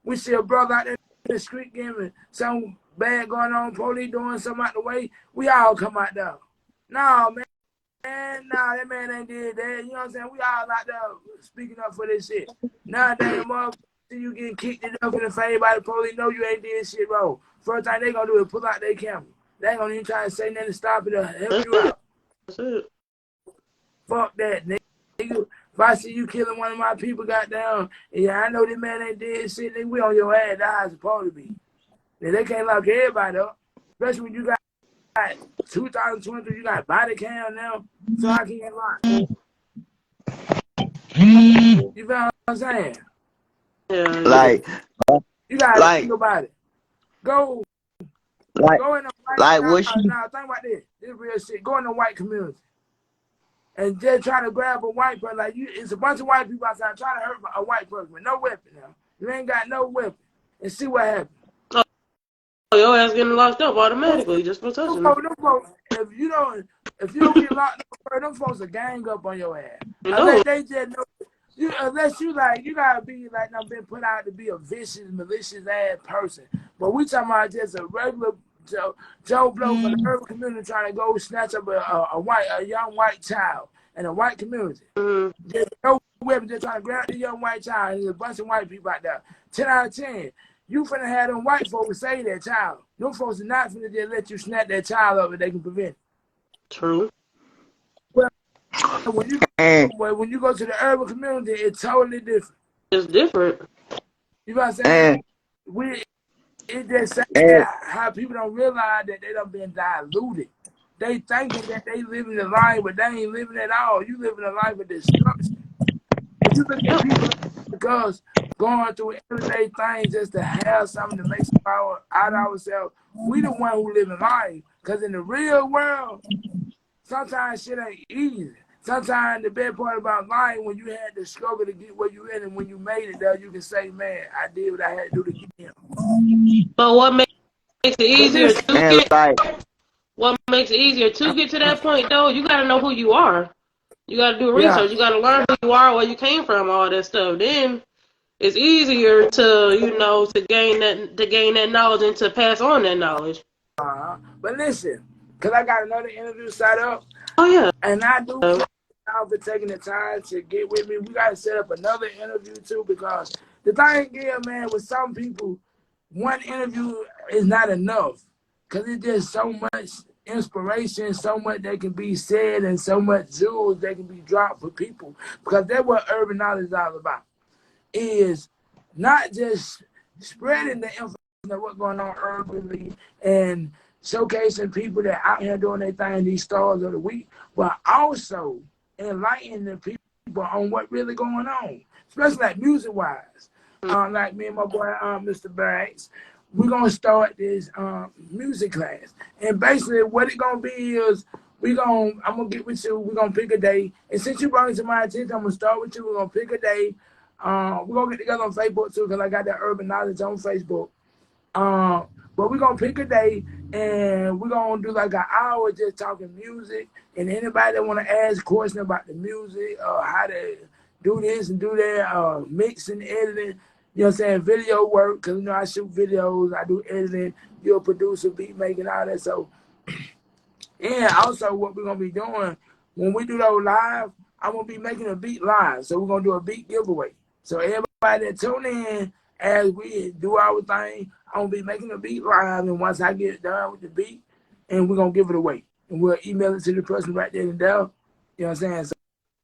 We see a brother out there in the street giving something bad going on, police doing something out the way, we all come out there. No, man. Nah, that man ain't did that. You know what I'm saying? We all out there speaking up for this shit. Nowadays, motherfucker, you getting kicked up in the face by the police, know you ain't did shit wrong. First thing they gonna do is pull out their camera. They ain't gonna even try to say nothing to stop it or help you out. Fuck that, nigga. If I see you killing one of my people, goddamn, yeah, I know this man ain't did shit, nigga, we on your ass. That's how it's supposed to be. Now, they can't lock everybody up, especially when you got 2023, you got body cam now, so I can't lie. You feel what I'm saying? Like, you gotta think about it. Go in the white, like what she. Now think about this. This real shit. Go in the white community and just try to grab a white person. Like, it's a bunch of white people outside trying to hurt a white person with no weapon now. You ain't got no weapon, and see what happens. your ass getting locked up automatically just for touching them. Them folks, if you don't get locked up, them folks will gang up on your ass. You Unless know. they just know. Unless you gotta be like I'm been put out to be a vicious, malicious ass person. But we talking about just a regular Joe Blow from the urban community trying to go snatch up a young white child in a white community. There's no weapon, just trying to grab the young white child. There's a bunch of white people out there. 10 out of 10. You finna have them white folks save that child. Them folks are not finna just let you snatch that child up if they can prevent it. True. When you go to the urban community, it's totally different. It's different. You know what I'm saying? It just says how people don't realize that they done been diluted. They thinking that they living a life, but they ain't living at all. You living a life of destruction. If you look at people because going through everyday things just to have something to make some power out of ourselves, we the one who live in life. Because in the real world, sometimes shit ain't easy. Sometimes the bad part about life, when you had to struggle to get where you in, and when you made it there, you can say, man, I did what I had to do to get here. But what makes it easier what makes it easier to get to that point, though, you got to know who you are. You got to do research. You got to learn who you are, where you came from, all that stuff. Then it's easier to, to gain that knowledge and to pass on that knowledge. But listen, because I got another interview set up. Oh, yeah. And I do thank y'all for taking the time to get with me. We got to set up another interview, too, because the thing is, man, with some people, one interview is not enough because it's just so much inspiration, so much that can be said, and so much jewels that can be dropped for people, because that's what urban knowledge is all about, is not just spreading the information of what's going on urbanly and showcasing people that out here doing their thing, these stars of the week, but also enlightening the people on what really going on, especially like music-wise. Like me and my boy, Mr. Banks, we're going to start this music class. And basically what it's going to be is I'm going to get with you. We're going to pick a day. And since you brought it to my attention, I'm going to start with you. We're going to pick a day. We're going to get together on Facebook, too, because I got that urban knowledge on Facebook. But we're going to pick a day, and we're going to do like an hour just talking music. And anybody that want to ask questions about the music, how to do this and do that, mixing, editing, you know what I'm saying, video work, because, I shoot videos, I do editing, you're a producer, beat making, all that. So, and also what we're going to be doing, when we do those live, I'm going to be making a beat live. So we're going to do a beat giveaway. So everybody that tune in, as we do our thing, I'm going to be making a beat live, and once I get done with the beat, and we're going to give it away. And we'll email it to the person right there and there. You know what I'm saying?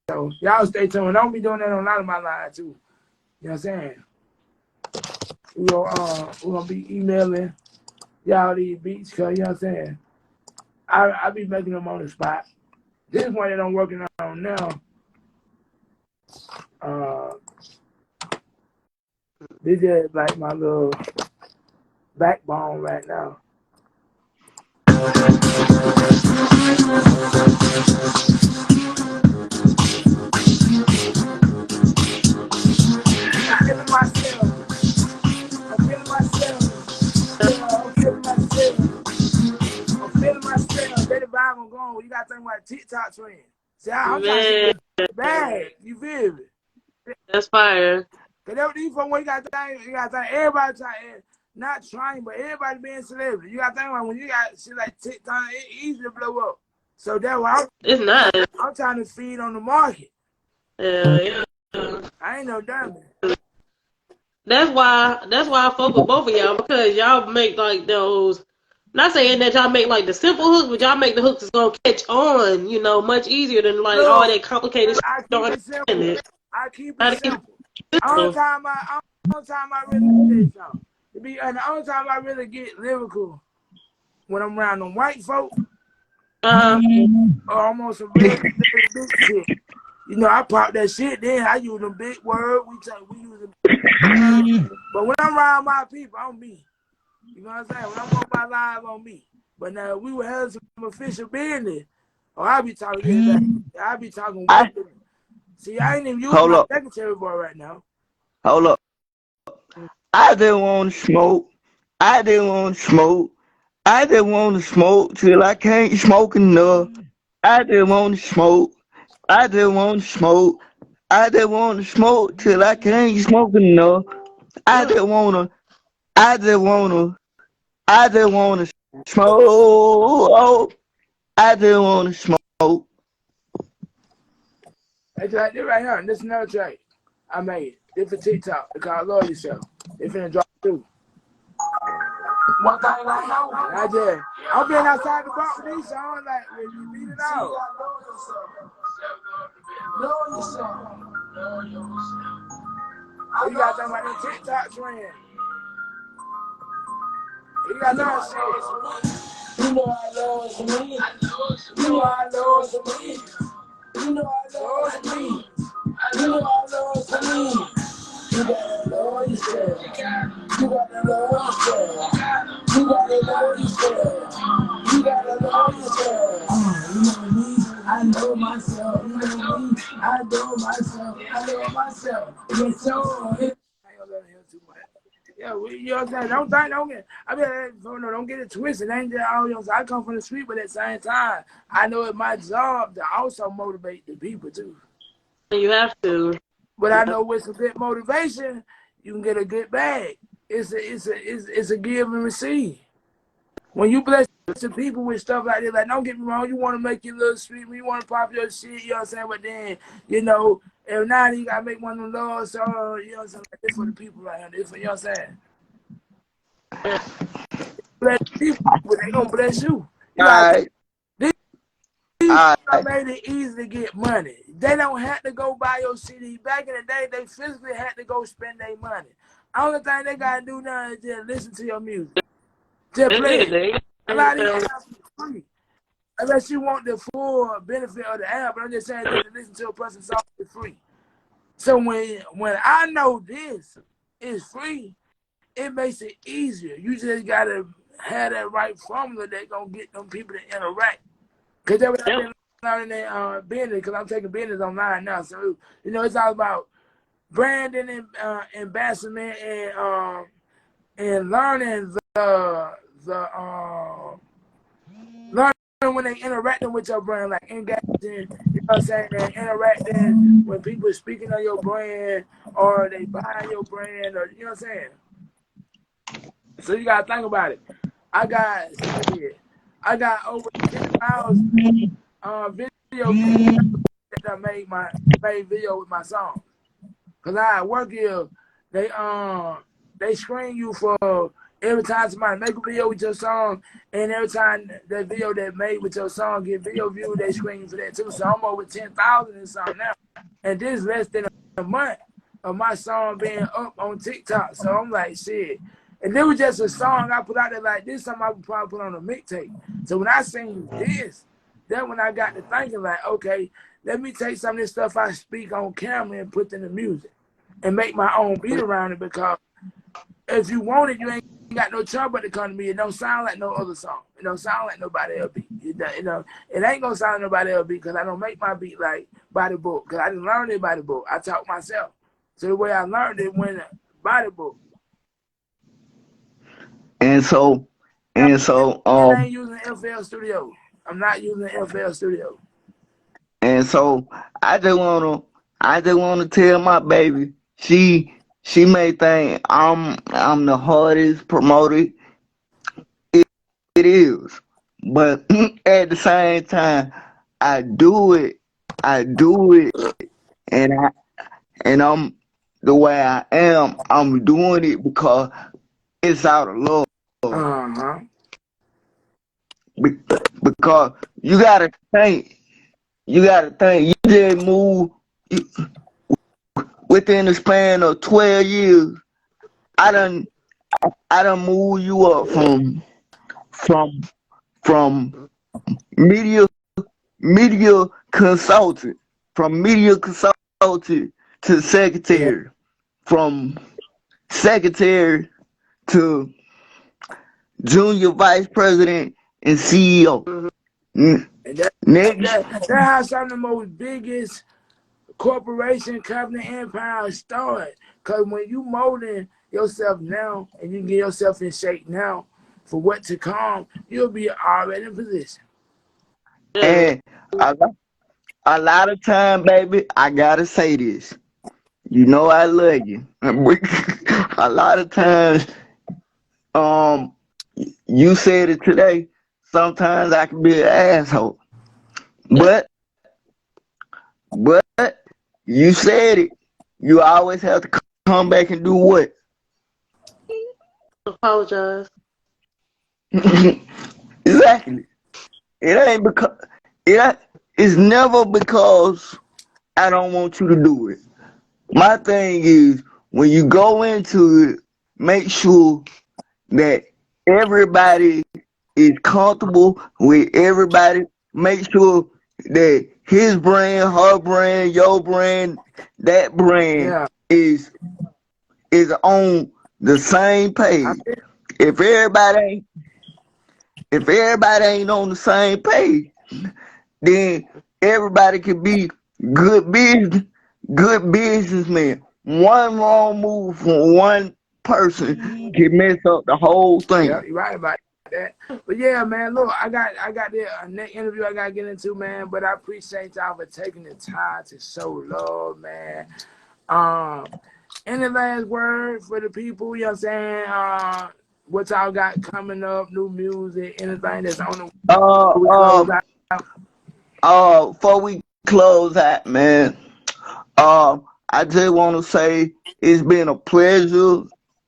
So y'all stay tuned. I'll be doing that on a lot of my lives, too. You know what I'm saying? We're going to be emailing y'all these beats, because, you know what I'm saying? I be making them on the spot. This one that I'm working on now, this is like my little backbone right now. I'm feeling myself. Let the vibe on going. You got to think about TikTok trend. See, I'm trying to get bag. You feel me? That's fire. Because that's what these folks, you got to think, everybody trying, not trying, but everybody being celebrity. You got to think about when you got shit like TikTok, it's easy to blow up. So that's why it's not. I'm trying to feed on the market. Yeah. I ain't no dummy. That's why I fuck with both of y'all, because y'all make like those, not saying that y'all make like the simple hooks, but y'all make the hooks that's gonna catch on, much easier than like all that complicated shit. I keep it simple. The only time I really get something. And the only time I really get lyrical when I'm around them white folk, or almost some real big shit. I pop that shit, then I use them big words. We use them. But when I'm around my people, I'm me. You know what I'm saying? When I'm on my live, on me. But now we would have some official business. Or I be talking I be talking with them. See, I ain't even using my secretary boy right now. Hold up. I just want to smoke I didn't want to smoke. I didn't want to smoke till I can't smoke enough. I didn't want to smoke. I didn't want to smoke. I didn't want to smoke till I can't smoke enough. I didn't wanna. I didn't wanna. I didn't wanna smoke. Oh, I didn't wanna smoke. It's like this right here. This is another track I made. This for TikTok. It's called Love Yourself. They finna drop too. One thing I know, I'm being outside the box with these songs, like, when you beat it out. Love yourself. Love yourself. You got them about them TikTok trends. You got that shit. You know I love me. You know I love me. You know I love me. You know I love me. You gotta love yourself. You gotta love yourself. You gotta love yourself. You gotta love yourself. You know me, I know myself. You know me, I know myself. I know myself. Yes, so. I ain't gonna let him too much. Yeah, you know what I'm saying? Don't get it twisted. Ain't that all, you know, I come from the street, but at the same time, I know it's my job to also motivate the people too. You have to. But I know with some good motivation, you can get a good bag. It's a give and receive. When you bless the people with stuff like this, like, don't get me wrong, you want to make your little street, you want to pop your shit, you know what I'm saying? But then, you know, every now and then you gotta make one of them love songs, you know what I'm saying? Like, this for the people right here. This for, you know what I'm saying? Bless people, but they gonna bless you. You Alright. I made it easy to get money. They don't have to go buy your CD. Back in the day, they physically had to go spend their money. Only thing they gotta do now is just listen to your music. Just play it. A lot of these apps are free. Unless you want the full benefit of the app, but I'm just saying that to listen to a person's song is free. So when I know this is free, it makes it easier. You just gotta have that right formula that's gonna get them people to interact. Because that's what I've been learning in business, because I'm taking business online now. So, you know, it's all about branding and ambassadment and learning learning when they interacting with your brand, like engaging, you know what I'm saying, and interacting when people are speaking on your brand or they buying your brand, or you know what I'm saying. So you gotta think about it. I got over 10,000 video views that I made video with my song. Cause I work here, they screen you for every time somebody make a video with your song, and every time that video that made with your song get video view, they screen you for that too. So I'm over 10,000 and something now, and this is less than a month of my song being up on TikTok. So I'm like, shit. And it was just a song I put out there like this. Something I would probably put on a mixtape. So when I seen this, then when I got to thinking like, okay, let me take some of this stuff I speak on camera and put in the music and make my own beat around it, because if you want it, you ain't got no trouble but to come to me. It don't sound like no other song. It don't sound like nobody else beat. You know, it ain't gonna sound like nobody else beat, because I don't make my beat like by the book, because I didn't learn it by the book. I taught myself. So the way I learned it went by the book. And so I ain't using FL Studio. I'm not using FL Studio. And so I just wanna tell my baby, she may think I'm the hardest promoter. It is. But at the same time, I do it, and I'm the way I am, I'm doing it because it's out of love. Uh-huh. Because you gotta think, you just move within the span of 12 years. I done moved you up from media consultant, to secretary, from secretary to junior vice president and CEO. And that's how some of the most biggest corporation, company, empire start. Because when you molding yourself now and you get yourself in shape now for what to come, you'll be already in position. And a lot of time, baby, I gotta say this. You know I love you. A lot of times, um, you said it today. Sometimes I can be an asshole, but you said it. You always have to come back and do what? Apologize. Exactly. It ain't because it's never because I don't want you to do it. My thing is when you go into it, make sure that everybody is comfortable with everybody. Make sure that his brand, her brand, your brand, that brand Yeah. is on the same page. If everybody ain't on the same page, then everybody can be good businessmen. One wrong move from one person can mess up the whole Yeah, thing. you're right about that. But yeah, man, look, I got the next interview I gotta get into, man. But I appreciate y'all for taking the time to show love, man. Any last word for the people, you know what I'm saying? What y'all got coming up, new music, anything that's on the Uh, we close um, out. before we close out, man, I just want to say it's been a pleasure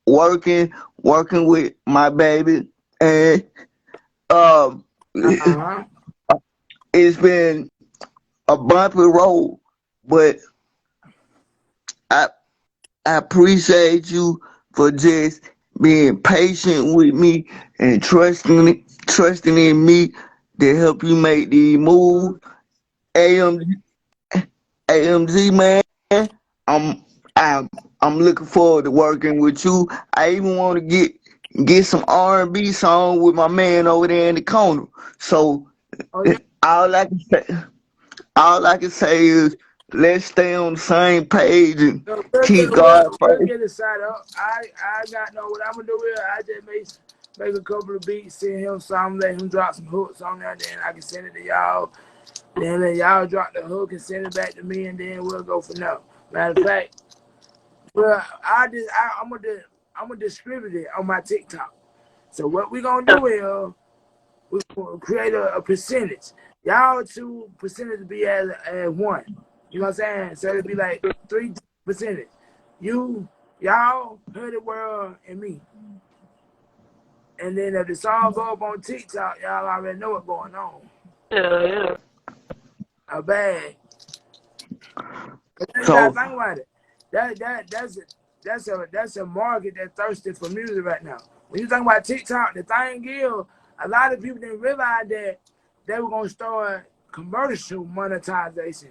working with my baby, and um, Uh-huh. it's been a bumpy road, but I I appreciate you for just being patient with me and trusting in me to help you make these moves. AMG, AMG man, I'm I'm I'm looking forward to working with you. I even want to get some R&B song with my man over there in the corner. So Oh yeah. all I can say all I can say is let's stay on the same page and So keep God we'll first. get it set up. I got know what I'm gonna do here. I just make a couple of beats, send him some, let him drop some hooks on there, then I can send it to y'all. Then let y'all drop the hook and send it back to me, and then we'll go from there. Matter of fact, well, I'm gonna distribute it on my TikTok. So what we gonna do is we gonna create a percentage. Y'all 2% be as one. You know what I'm saying? So it'd be like 3%. Y'all, heard the world, and me. And then if the song go up on TikTok, y'all already know what's going on. Yeah. A bag. But then you gotta So think about it. That's a market that's thirsty for music right now. When you talk about TikTok, the thing is, a lot of people didn't realize that they were gonna start commercial monetization.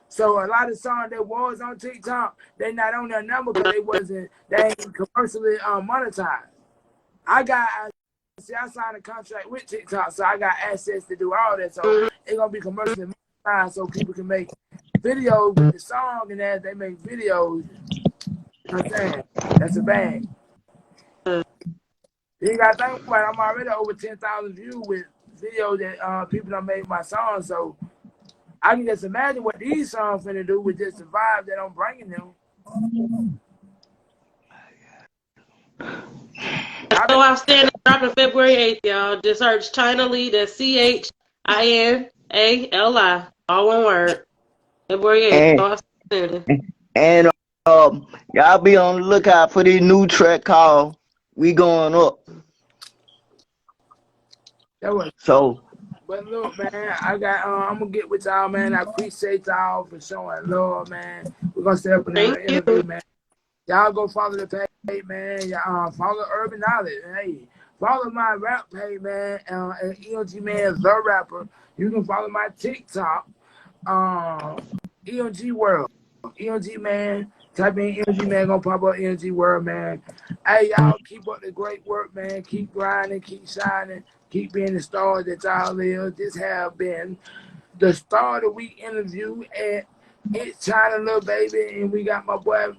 So a lot of songs that was on TikTok, they not on their number because they ain't commercially monetized. I signed a contract with TikTok, so I got access to do all that. So it's gonna be commercially monetized so people can make videos with the song, and as they make videos, you know what I'm saying? That's a bag. You gotta think about it, I'm already over 10,000 views with videos that people don't make my songs, so I can just imagine what these songs finna do with just the vibe that I'm bringing them. So Outstanding dropping February 8th, y'all. Just search China Lee, that's CHINALI, all one word. February 8th, and So Outstanding. and y'all be on the lookout for this new track called "We Going Up." That was So But look, man, I'm gonna get with y'all, man. I appreciate y'all for showing love, man. We're gonna set up Thank another you. interview, man. Y'all go follow the page, man. Y'all follow Urban Knowledge. Hey, follow my rap page, man. EOG Man the rapper. You can follow my TikTok, EOG World. EOG Man. Type in EOG Man, gonna pop up EOG World, man. Hey, y'all keep up the great work, man. Keep grinding, keep shining, keep being the stars that y'all is. This have been the Star of the Week interview at It's China Little Baby, and we got my boy,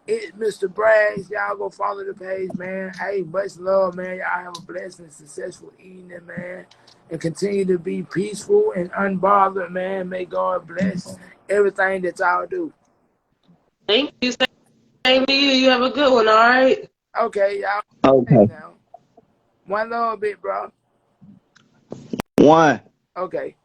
it's Mr. Braggs. Y'all go follow the page, man. Hey, much love, man. Y'all have a blessed and successful evening, man. And continue to be peaceful and unbothered, man. May God bless everything that y'all do. Thank you. Same to you. You have a good one, all right? Okay, y'all. Okay. Now. One little bit, bro. One. Okay.